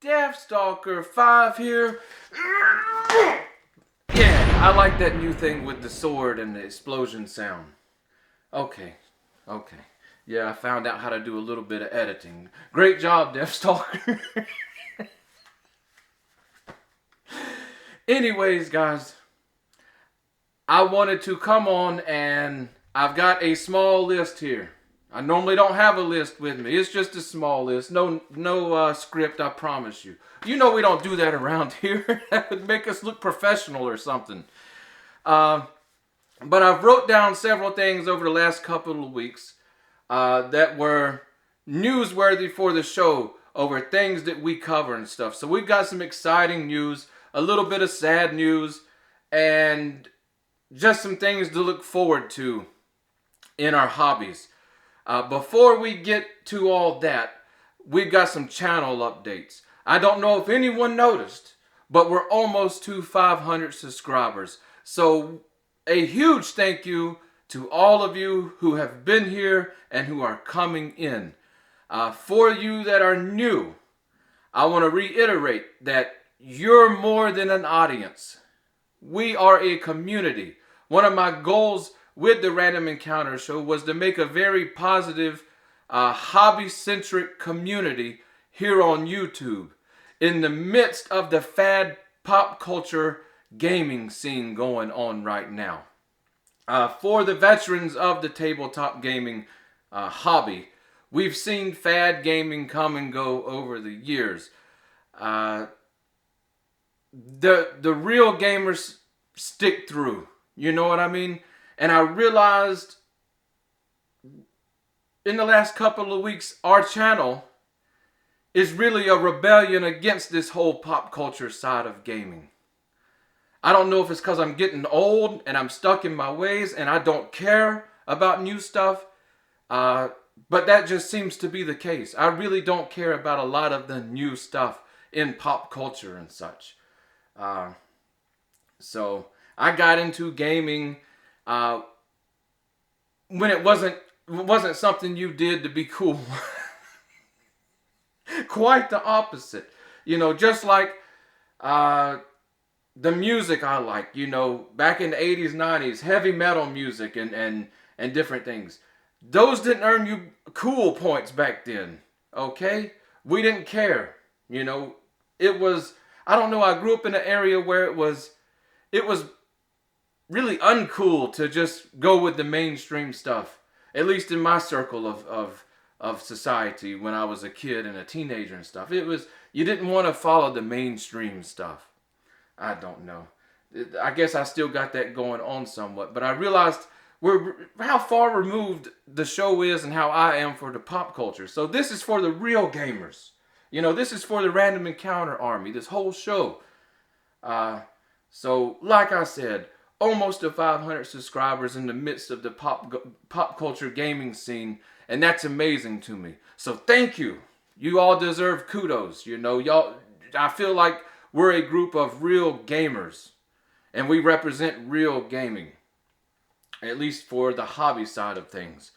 Deathstalker 5 here. Yeah, I like that new thing with the sword and the explosion sound. Okay. Yeah, I found out how to do a little bit of editing. Great job, Deathstalker. Anyways, guys, I wanted to come on and I've got a small list here. I normally don't have a list with me. It's just a small list. No script, I promise you. You know we don't do that around here. That would make us look professional or something. But I've wrote down several things over the last couple of weeks that were newsworthy for the show over things that we cover and stuff. So we've got some exciting news, a little bit of sad news, and just some things to look forward to in our hobbies. Before we get to all that, we've got some channel updates. I don't know if anyone noticed, but we're almost to 500 subscribers. So a huge thank you to all of you who have been here and who are coming in. For you that are new, I want to reiterate that you're more than an audience. We are a community. One of my goals with the Random Encounter Show was to make a very positive, hobby-centric community here on YouTube in the midst of the fad pop culture gaming scene going on right now. For the veterans of the tabletop gaming hobby, we've seen fad gaming come and go over the years. The real gamers stick through. You know what I mean? And I realized in the last couple of weeks, our channel is really a rebellion against this whole pop culture side of gaming. I don't know if it's because I'm getting old and I'm stuck in my ways and I don't care about new stuff. But that just seems to be the case. I really don't care about a lot of the new stuff in pop culture and such. So I got into gaming when it wasn't something you did to be cool. Quite the opposite. You know, just like the music I like, you know, back in the 80s, 90s, heavy metal music and different things. Those didn't earn you cool points back then, okay? We didn't care, you know. It was, I don't know, I grew up in an area where it was really uncool to just go with the mainstream stuff. At least in my circle of society when I was a kid and a teenager and stuff. It was, you didn't want to follow the mainstream stuff. I don't know. I guess I still got that going on somewhat. But I realized how far removed the show is and how I am for the pop culture. So this is for the real gamers. You know, this is for the Random Encounter Army, this whole show. So, like I said, almost to 500 subscribers in the midst of the pop culture gaming scene. And that's amazing to me. So thank you. You all deserve kudos. You know, y'all, I feel like we're a group of real gamers. And we represent real gaming. At least for the hobby side of things.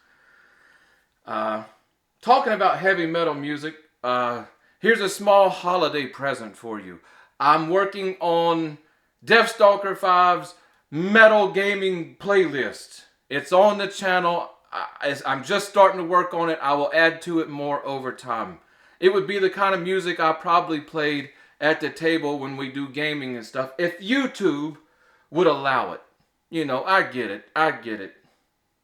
Talking about heavy metal music, here's a small holiday present for you. I'm working on Deathstalker 5's metal gaming playlist. It's on the channel. I'm just starting to work on it. I will add to it more over time. It would be the kind of music I probably played at the table when we do gaming and stuff, if YouTube would allow it. You know, I get it.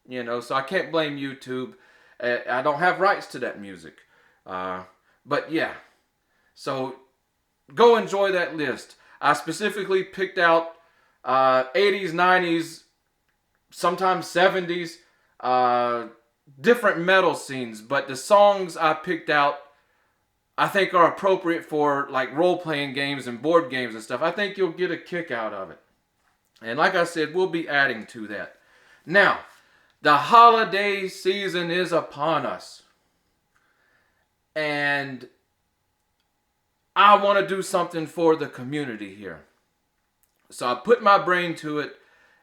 You know, so I can't blame YouTube. I don't have rights to that music. But yeah. So go enjoy that list. I specifically picked out 80s, 90s, sometimes 70s, different metal scenes. But the songs I picked out, I think are appropriate for like role-playing games and board games and stuff. I think you'll get a kick out of it. And like I said, we'll be adding to that. Now, the holiday season is upon us. And I want to do something for the community here. So I put my brain to it,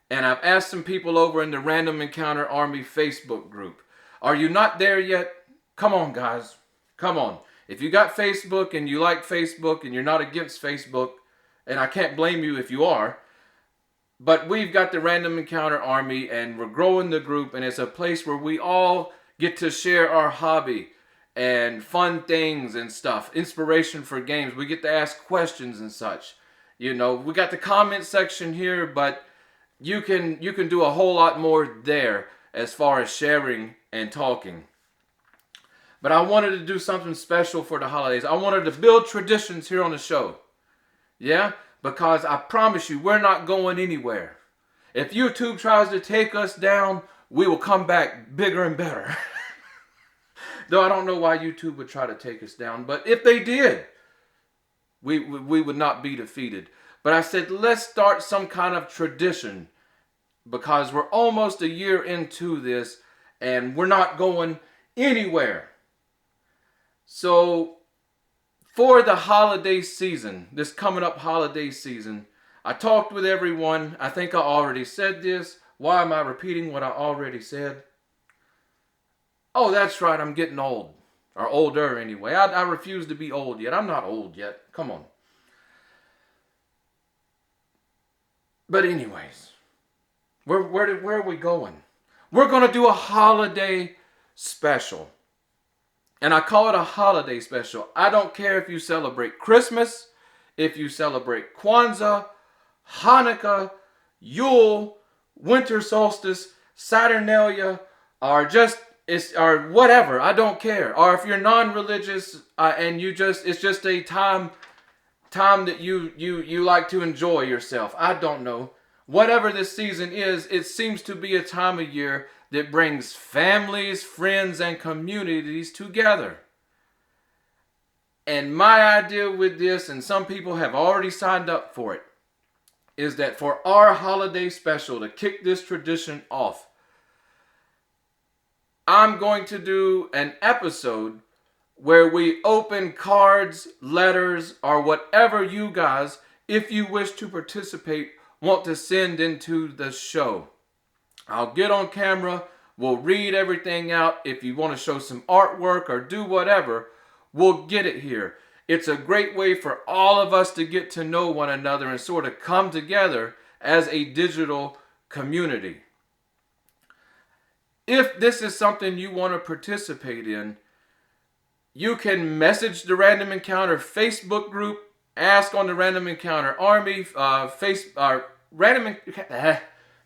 and I've asked some people over in the Random Encounter Army Facebook group. Are you not there yet? Come on, guys. Come on. If you got Facebook and you like Facebook and you're not against Facebook, and I can't blame you if you are, but we've got the Random Encounter Army and we're growing the group, and it's a place where we all get to share our hobby and fun things and stuff, inspiration for games. We get to ask questions and such. You know, we got the comment section here, but you can do a whole lot more there as far as sharing and talking. But I wanted to do something special for the holidays. I wanted to build traditions here on the show. Yeah? Because I promise you, we're not going anywhere. If YouTube tries to take us down, we will come back bigger and better. Though I don't know why YouTube would try to take us down. But if they did, we would not be defeated. But I said, let's start some kind of tradition. Because we're almost a year into this, and we're not going anywhere. So, for the holiday season, this coming up holiday season, I talked with everyone. I think I already said this. Why am I repeating what I already said? Oh, that's right, I'm getting old. Or older anyway. I refuse to be old yet. I'm not old yet. Come on. But anyways, where are we going? We're going to do a holiday special. And I call it a holiday special. I don't care if you celebrate Christmas, if you celebrate Kwanzaa, Hanukkah, Yule, winter solstice, Saturnalia, or or whatever. I don't care. Or if you're non-religious and it's just a time that you like to enjoy yourself. I don't know. Whatever this season is, it seems to be a time of year that brings families, friends, and communities together. And my idea with this, and some people have already signed up for it, is that for our holiday special, to kick this tradition off, I'm going to do an episode where we open cards, letters, or whatever you guys, if you wish to participate, want to send into the show. I'll get on camera, we'll read everything out. If you want to show some artwork or do whatever, we'll get it here. It's a great way for all of us to get to know one another and sort of come together as a digital community. If this is something you want to participate in, you can message the Random Encounter Facebook group, ask on the Random Encounter Army,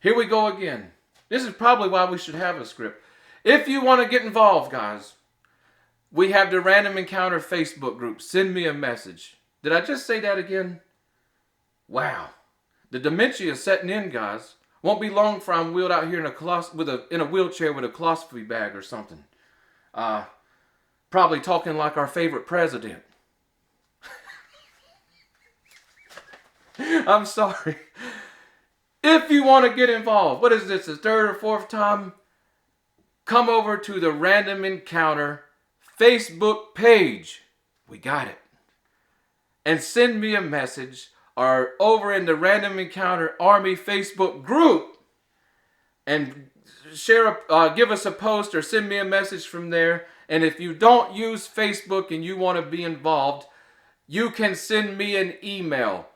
here we go again. This is probably why we should have a script. If you want to get involved, guys, we have the Random Encounter Facebook group. Send me a message. Did I just say that again? Wow. The dementia is setting in, guys. Won't be long for I'm wheeled out here in a wheelchair with a philosophy bag or something. Probably talking like our favorite president. I'm sorry. If you want to get involved, what is this, the third or fourth time? Come over to the Random Encounter Facebook page. We got it. And send me a message, or over in the Random Encounter Army Facebook group, and give us a post or send me a message from there. And if you don't use Facebook and you want to be involved, you can send me an email,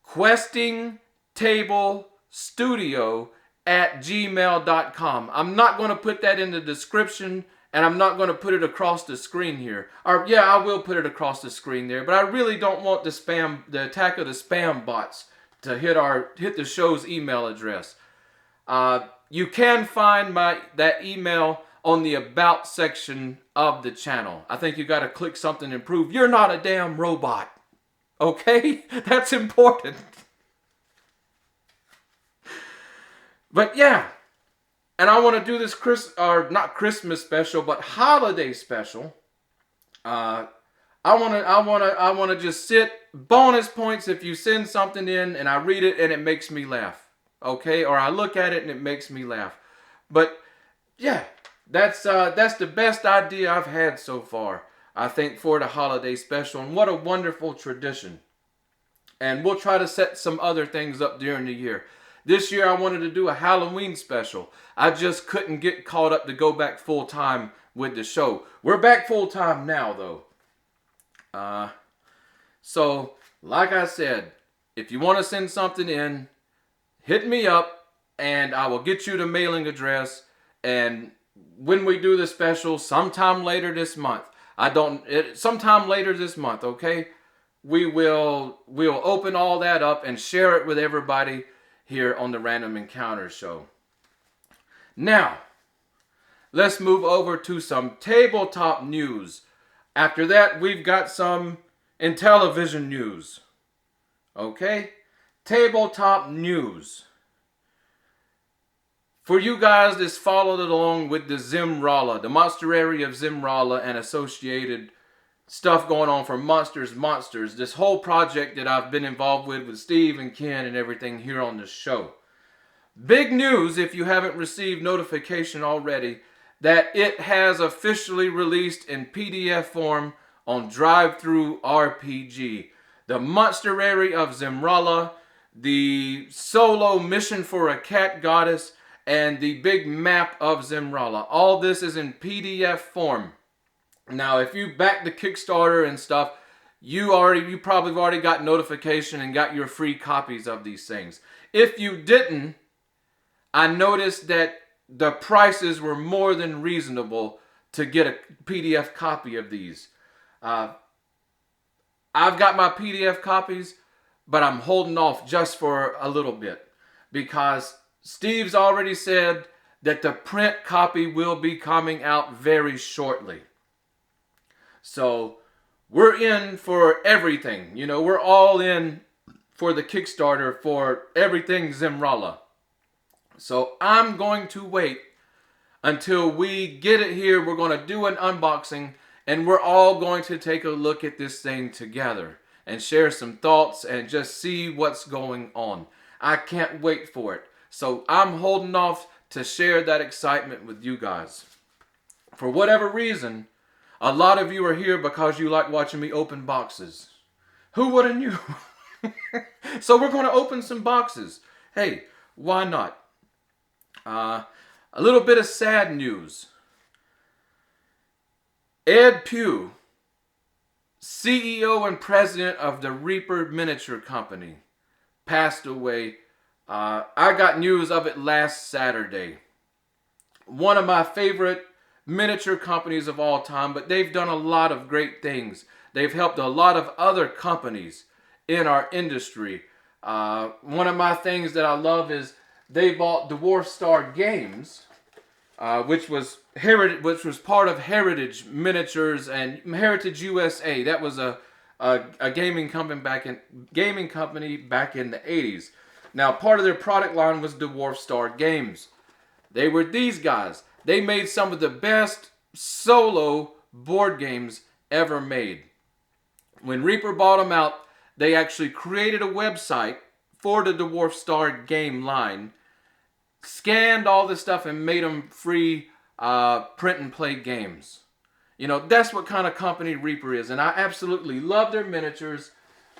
questingtablestudio@gmail.com. I'm not going to put that in the description, and I'm not going to put it across the screen here. Or yeah, I will put it across the screen there, but I really don't want the attack of the spam bots to hit the show's email address. You can find that email on the About section of the channel. I think you got to click something and prove you're not a damn robot. Okay? That's important. But yeah, and I want to do this not Christmas special, but holiday special. I want to just sit. Bonus points if you send something in and I read it and it makes me laugh, okay? Or I look at it and it makes me laugh. But yeah, that's the best idea I've had so far, I think, for the holiday special. And what a wonderful tradition. And we'll try to set some other things up during the year. This year I wanted to do a Halloween special. I just couldn't get caught up to go back full time with the show. We're back full time now though. So, like I said, if you want to send something in, hit me up and I will get you the mailing address. And when we do the special, sometime later this month, sometime later this month, okay? We'll open all that up and share it with everybody here on the Random Encounter Show. Now, let's move over to some tabletop news. After that, we've got some Intellivision news. Okay? Tabletop news. For you guys that's followed along with the Zimrala, the Monsterary of Zimrala and associated stuff going on for Monsters, this whole project that I've been involved with Steve and Ken and everything here on the show. Big news, if you haven't received notification already, that it has officially released in PDF form on Drive-Thru RPG. The Monsterary of Zimrala, the solo mission for a cat goddess, and the big map of Zimrala. All this is in PDF form. Now, if you back the Kickstarter and stuff, you probably have already got notification and got your free copies of these things. If you didn't, I noticed that the prices were more than reasonable to get a PDF copy of these. I've got my PDF copies, but I'm holding off just for a little bit because Steve's already said that the print copy will be coming out very shortly. So we're in for everything. You know, we're all in for the Kickstarter for everything Zimrala. So I'm going to wait until we get it here. We're going to do an unboxing and we're all going to take a look at this thing together and share some thoughts and just see what's going on. I can't wait for it. So I'm holding off to share that excitement with you guys. For whatever reason, a lot of you are here because you like watching me open boxes. Who would have knew? So we're going to open some boxes. Hey, why not? A little bit of sad news. Ed Pugh, CEO and president of the Reaper Miniature Company, passed away. I got news of it last Saturday. One of my favorite miniature companies of all time, but they've done a lot of great things. They've helped a lot of other companies in our industry. One of my things that I love is they bought Dwarf Star Games, which was part of Heritage Miniatures and Heritage USA. That was a gaming company back in the 80s. Now, part of their product line was Dwarf Star Games. They were these guys. They made some of the best solo board games ever made. When Reaper bought them out, they actually created a website for the Dwarf Star game line, scanned all this stuff and made them free print and play games. You know, that's what kind of company Reaper is. And I absolutely love their miniatures.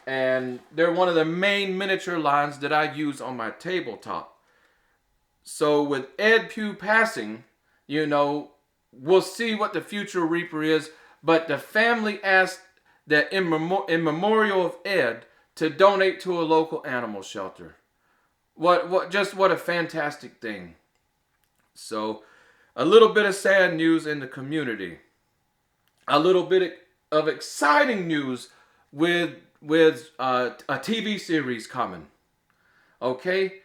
And they're one of the main miniature lines that I use on my tabletop. So with Ed Pugh passing, you know, we'll see what the future Reaper is. But the family asked that in memorial of Ed to donate to a local animal shelter. What a fantastic thing. So a little bit of sad news in the community. A little bit of exciting news with a TV series coming. Okay?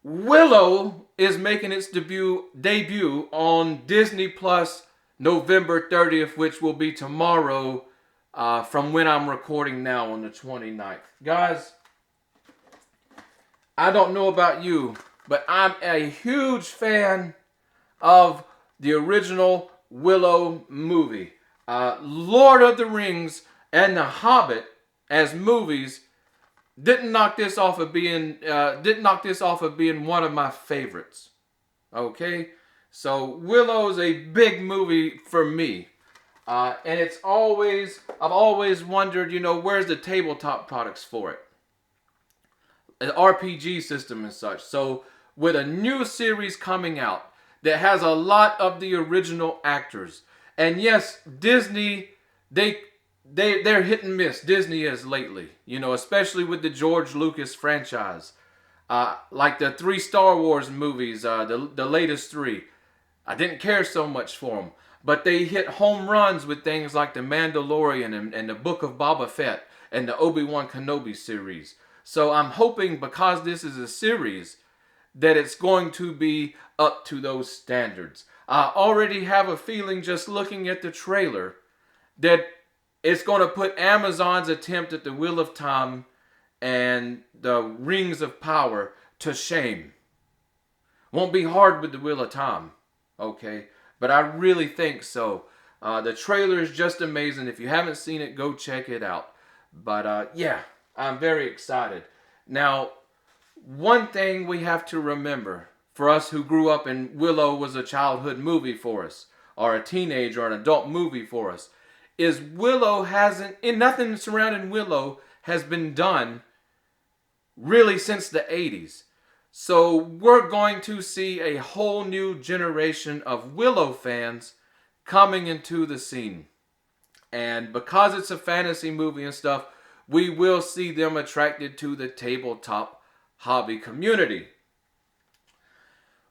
Willow is making its debut on Disney Plus November 30th, which will be tomorrow from when I'm recording now on the 29th. Guys, I don't know about you, but I'm a huge fan of the original Willow movie. Lord of the Rings and The Hobbit as movies didn't knock this off of being one of my favorites. Okay, so Willow's a big movie for me, and I've always wondered, you know, where's the tabletop products for it, an RPG system and such. So with a new series coming out that has a lot of the original actors, and yes, Disney, they they're hit and miss. Disney is lately, you know, especially with the George Lucas franchise. Like the 3 Star Wars movies, the latest 3. I didn't care so much for them. But they hit home runs with things like The Mandalorian and the Book of Boba Fett and the Obi-Wan Kenobi series. So I'm hoping, because this is a series, that it's going to be up to those standards. I already have a feeling, just looking at the trailer, that it's going to put Amazon's attempt at the Wheel of Time and the Rings of Power to shame. Won't be hard with the Wheel of Time, okay? But I really think so. The trailer is just amazing. If you haven't seen it, go check it out. But yeah, I'm very excited. Now, one thing we have to remember, for us who grew up and Willow was a childhood movie for us, or a teenage or an adult movie for us, is Willow hasn't, and nothing surrounding Willow has been done really since the 80s. So we're going to see a whole new generation of Willow fans coming into the scene. And because it's a fantasy movie and stuff, we will see them attracted to the tabletop hobby community.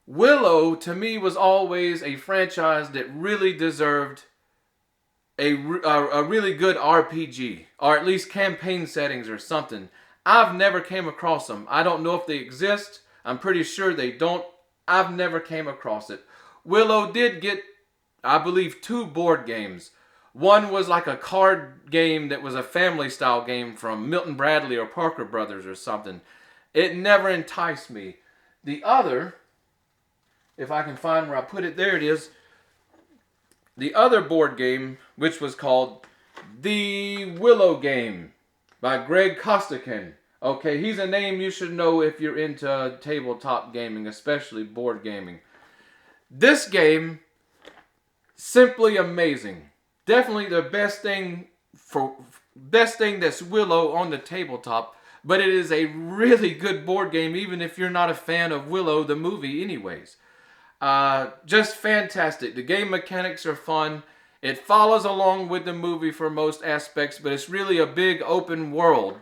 Willow, to me, was always a franchise that really deserved a really good RPG, or at least campaign settings or something. I've never came across them. I don't know if they exist. I'm pretty sure they don't. I've never came across it. Willow did get, I believe, 2 board games. One was like a card game that was a family style game from Milton Bradley or Parker Brothers or something. It never enticed me. The other, if I can find where I put it, there it is. The other board game, which was called The Willow Game by Greg Costigan. Okay, he's a name you should know if you're into tabletop gaming, especially board gaming. This game, simply amazing. Definitely the best thing that's Willow on the tabletop, but it is a really good board game even if you're not a fan of Willow the movie anyways. Just fantastic. The game mechanics are fun. It follows along with the movie for most aspects, but it's really a big open world.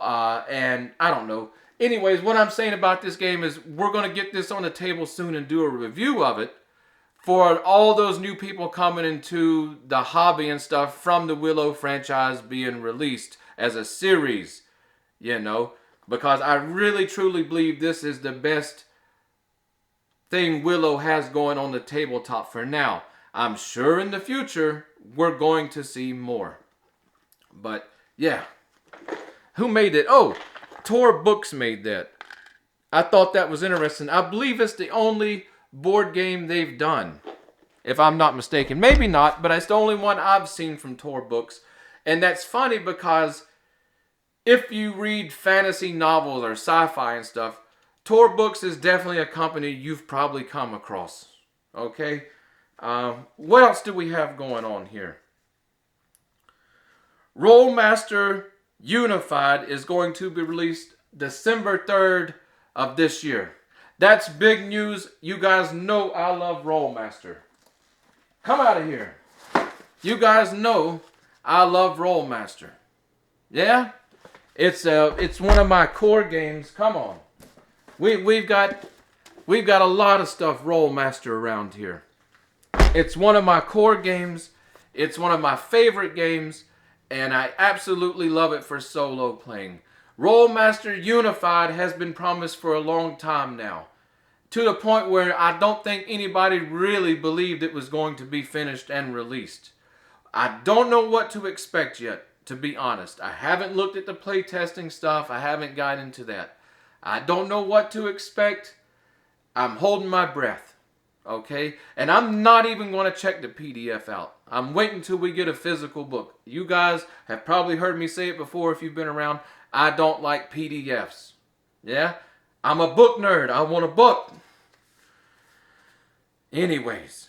And I don't know. Anyways, what I'm saying about this game is we're going to get this on the table soon and do a review of it for all those new people coming into the hobby and stuff from the Willow franchise being released as a series, you know, because I really truly believe this is the best thing Willow has going on the tabletop for now. I'm sure in the future we're going to see more. But yeah. Who made it? Oh, Tor Books made that. I thought that was interesting. I believe it's the only board game they've done, if I'm not mistaken. Maybe not, but it's the only one I've seen from Tor Books. And that's funny because if you read fantasy novels or sci-fi and stuff, Tor Books is definitely a company you've probably come across. Okay? What else do we have going on here? Rolemaster Unified is going to be released December 3rd of this year. That's big news. You guys know I love Rolemaster. Come out of here. You guys know I love Rolemaster. Yeah? It's one of my core games. Come on. We've got a lot of stuff Rolemaster around here. It's one of my core games. It's one of my favorite games. And I absolutely love it for solo playing. Rolemaster Unified has been promised for a long time now. To the point where I don't think anybody really believed it was going to be finished and released. I don't know what to expect yet, to be honest. I haven't looked at the playtesting stuff. I haven't got into that. I don't know what to expect. I'm holding my breath. Okay? And I'm not even going to check the PDF out. I'm waiting till we get a physical book. You guys have probably heard me say it before if you've been around. I don't like PDFs. Yeah? I'm a book nerd. I want a book. Anyways,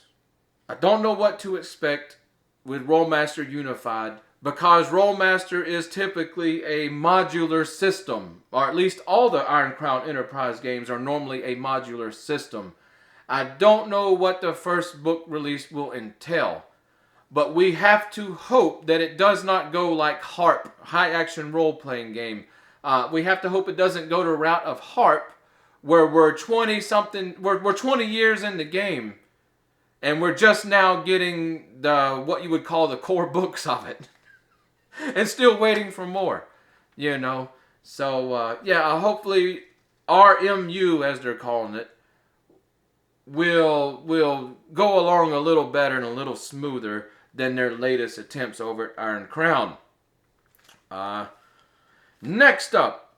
I don't know what to expect with Rolemaster Unified because Rolemaster is typically a modular system, or at least all the Iron Crown Enterprise games are normally a modular system. I don't know what the first book release will entail, But we have to hope that it does not go like HARP, high action role playing game. We have to hope it doesn't go the route of HARP, where we're 20 years in the game, and we're just now getting what you would call the core books of it, and still waiting for more, you know. So yeah, hopefully RMU, as they're calling it, will go along a little better and a little smoother than their latest attempts over at Iron Crown. Next up,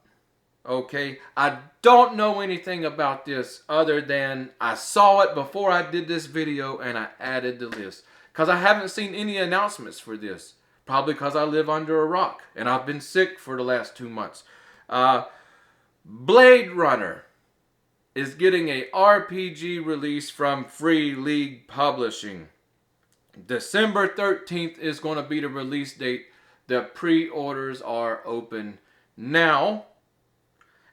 okay, I don't know anything about this other than I saw it before I did this video and I added the list. Because I haven't seen any announcements for this. Probably because I live under a rock and I've been sick for the last 2 months. Blade Runner is getting a RPG release from Free League Publishing. December 13th is going to be the release date. The pre-orders are open now.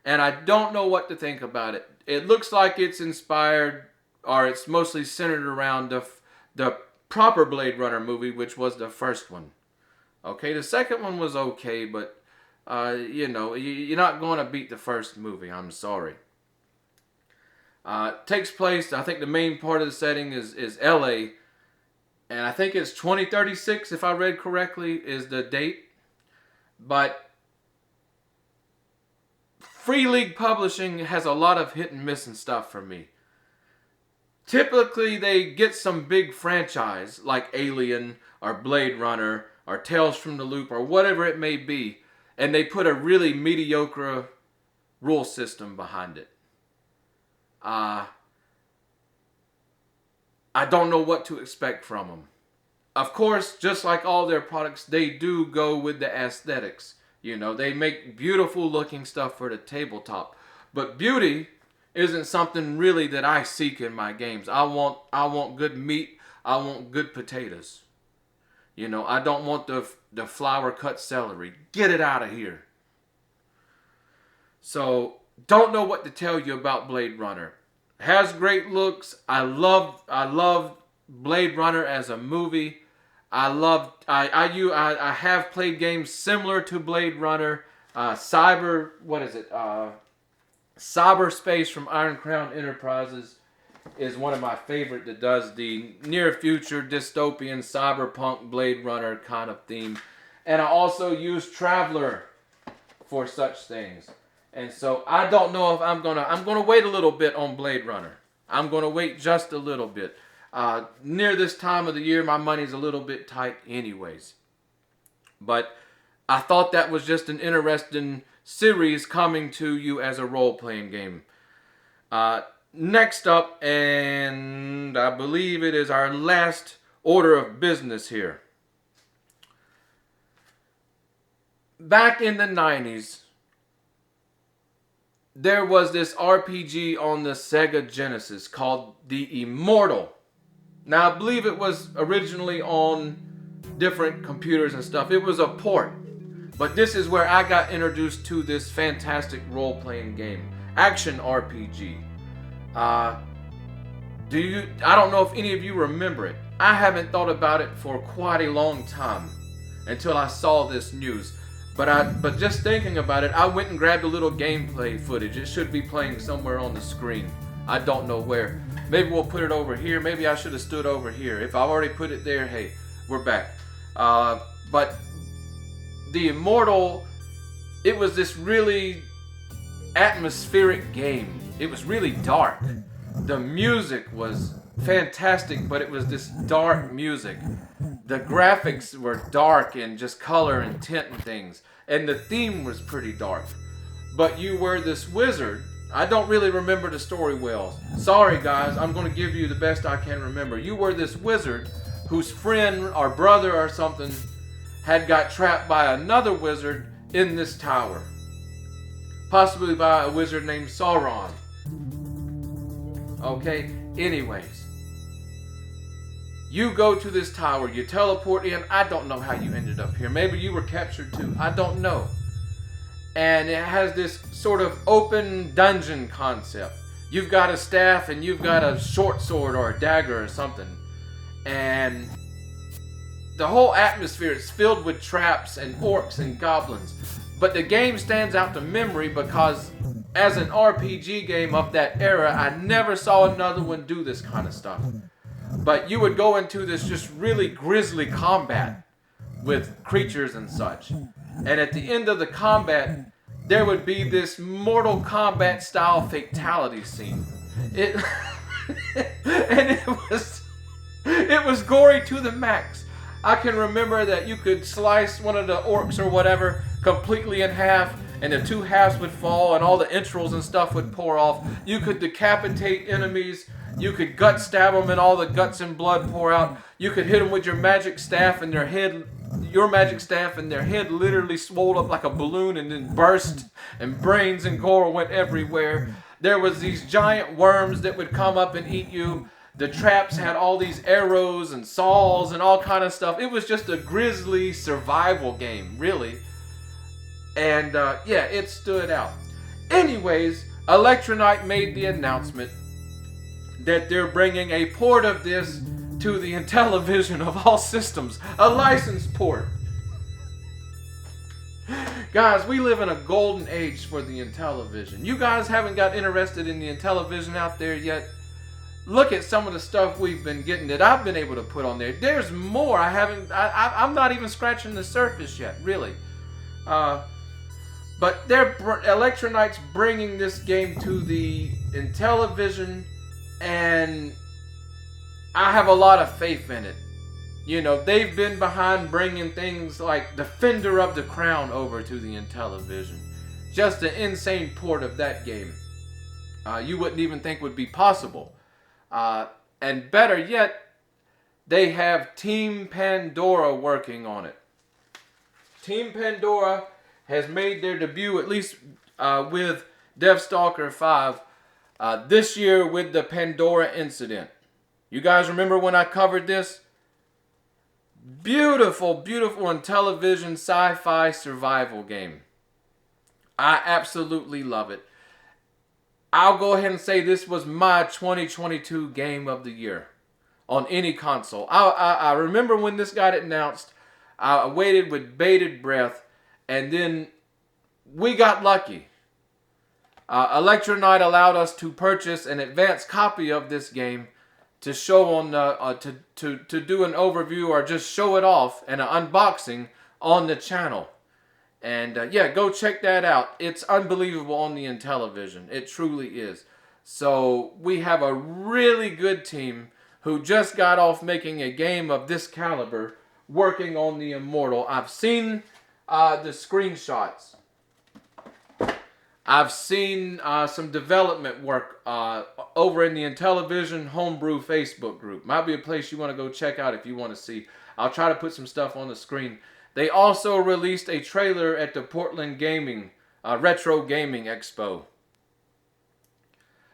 And I don't know what to think about it. It looks like it's inspired, or it's mostly centered around the proper Blade Runner movie, which was the first one. Okay, the second one was okay, but you know, you're not going to beat the first movie. I'm sorry. Takes place, I think the main part of the setting is LA, and I think it's 2036, if I read correctly, is the date. But Free League Publishing has a lot of hit and miss and stuff for me. Typically, they get some big franchise like Alien or Blade Runner or Tales from the Loop or whatever it may be, and they put a really mediocre rule system behind it. I don't know what to expect from them. Of course, just like all their products, they do go with the aesthetics. You know, they make beautiful looking stuff for the tabletop. But beauty isn't something really that I seek in my games. I want good meat. I want good potatoes. You know, I don't want the flour cut celery. Get it out of here. So, don't know what to tell you about Blade Runner. Has great looks. I love Blade Runner as a movie. I have played games similar to Blade Runner. Cyberspace from Iron Crown Enterprises is one of my favorite that does the near future dystopian cyberpunk Blade Runner kind of theme. And I also use Traveler for such things. And so I don't know if I'm gonna wait a little bit on Blade Runner. I'm gonna wait just a little bit. Near this time of the year, my money's a little bit tight anyways. But I thought that was just an interesting series coming to you as a role-playing game. Next up, and I believe it is our last order of business here. Back in the 90s, there was this RPG on the Sega Genesis called the Immortal. Now, I believe it was originally on different computers and stuff. It was a port. But this is where I got introduced to this fantastic role-playing game. Action RPG. I don't know if any of you remember it. I haven't thought about it for quite a long time until I saw this news. But just thinking about it, I went and grabbed a little gameplay footage. It should be playing somewhere on the screen. I don't know where. Maybe we'll put it over here. Maybe I should have stood over here. If I've already put it there, hey, we're back. But the Immortal, it was this really atmospheric game. It was really dark. The music was fantastic, but it was this dark music. The graphics were dark and just color and tint and things. And the theme was pretty dark. But you were this wizard. I don't really remember the story well. Sorry guys, I'm going to give you the best I can remember. You were this wizard whose friend or brother or something had got trapped by another wizard in this tower. Possibly by a wizard named Sauron. Okay, anyways. You go to this tower, you teleport in. I don't know how you ended up here. Maybe you were captured too. I don't know. And it has this sort of open dungeon concept. You've got a staff and you've got a short sword or a dagger or something. And the whole atmosphere is filled with traps and orcs and goblins. But the game stands out to memory because as an RPG game of that era, I never saw another one do this kind of stuff. But you would go into this just really grisly combat with creatures and such. And at the end of the combat, there would be this Mortal Kombat style fatality scene. And it was gory to the max. I can remember that you could slice one of the orcs or whatever completely in half, and the two halves would fall and all the entrails and stuff would pour off. You could decapitate enemies. You could gut stab them and all the guts and blood pour out. You could hit them with your magic staff and their head literally swelled up like a balloon and then burst, and brains and gore went everywhere. There was these giant worms that would come up and eat you. The traps had all these arrows and saws and all kind of stuff. It was just a grisly survival game, really. And yeah, it stood out. Anyways, Electronite made the announcement that they're bringing a port of this to the Intellivision of all systems. A licensed port. Guys, we live in a golden age for the Intellivision. You guys haven't got interested in the Intellivision out there yet? Look at some of the stuff we've been getting that I've been able to put on there. There's more. I'm not even scratching the surface yet, really. But Electronite's bringing this game to the Intellivision, and I have a lot of faith in it. You know, they've been behind bringing things like Defender of the Crown over to the Intellivision. Just an insane port of that game. You wouldn't even think would be possible. And better yet, they have Team Pandora working on it. Team Pandora has made their debut, at least with Deathstalker 5, this year with the Pandora incident. You guys remember when I covered this? Beautiful, beautiful Intellivision sci-fi survival game. I absolutely love it. I'll go ahead and say this was my 2022 game of the year on any console. I remember when this got announced, I waited with bated breath, and then we got lucky. Electronite allowed us to purchase an advanced copy of this game to show on to do an overview or just show it off and an unboxing on the channel. And yeah, go check that out. It's unbelievable on the Intellivision. It truly is. So we have a really good team who just got off making a game of this caliber, working on the Immortal. I've seen the screenshots. I've seen some development work over in the Intellivision Homebrew Facebook group. Might be a place you want to go check out if you want to see. I'll try to put some stuff on the screen. They also released a trailer at the Portland Retro Gaming Expo.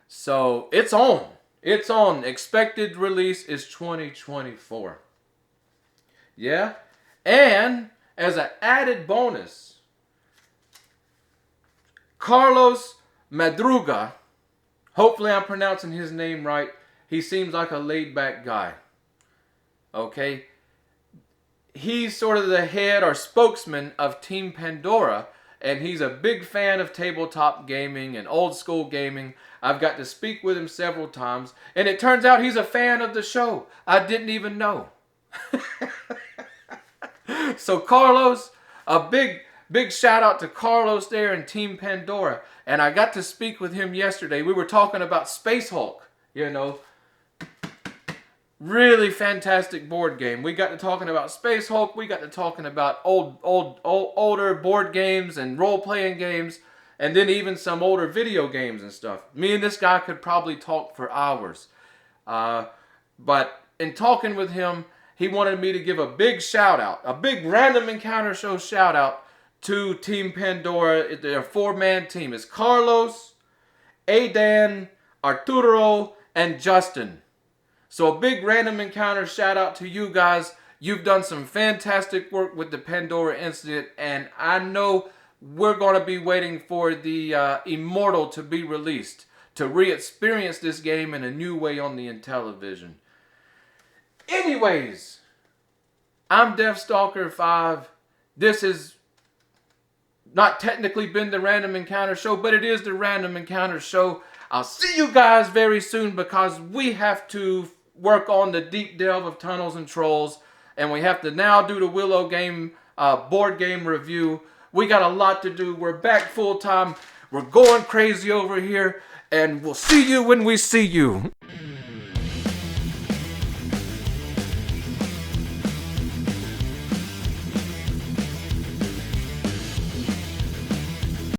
So it's on. It's on. Expected release is 2024. Yeah. And as an added bonus, Carlos Madruga, hopefully I'm pronouncing his name right. He seems like a laid-back guy. Okay? He's sort of the head or spokesman of Team Pandora, and he's a big fan of tabletop gaming and old school gaming. I've got to speak with him several times, and it turns out he's a fan of the show. I didn't even know. So Carlos, a big shout out to Carlos there and Team Pandora. And I got to speak with him yesterday. We were talking about Space Hulk, you know. Really fantastic board game. We got to talking about Space Hulk. We got to talking about older board games and role-playing games. And then even some older video games and stuff. Me and this guy could probably talk for hours. But in talking with him, he wanted me to give a big shout out. A big Random Encounter Show shout out to Team Pandora. They're a four-man team. It's Carlos, Aidan, Arturo, and Justin. So a big Random Encounter shout out to you guys. You've done some fantastic work with the Pandora incident, and I know we're going to be waiting for the Immortal to be released to re-experience this game in a new way on the Intellivision. Anyways, I'm Deathstalker5. This has not technically been the Random Encounter Show, but it is the Random Encounter Show. I'll see you guys very soon because we have to work on the deep delve of Tunnels and Trolls, and we have to now do the Willow game board game review. We got a lot to do. We're back full time. We're going crazy over here, and we'll see you when we see you.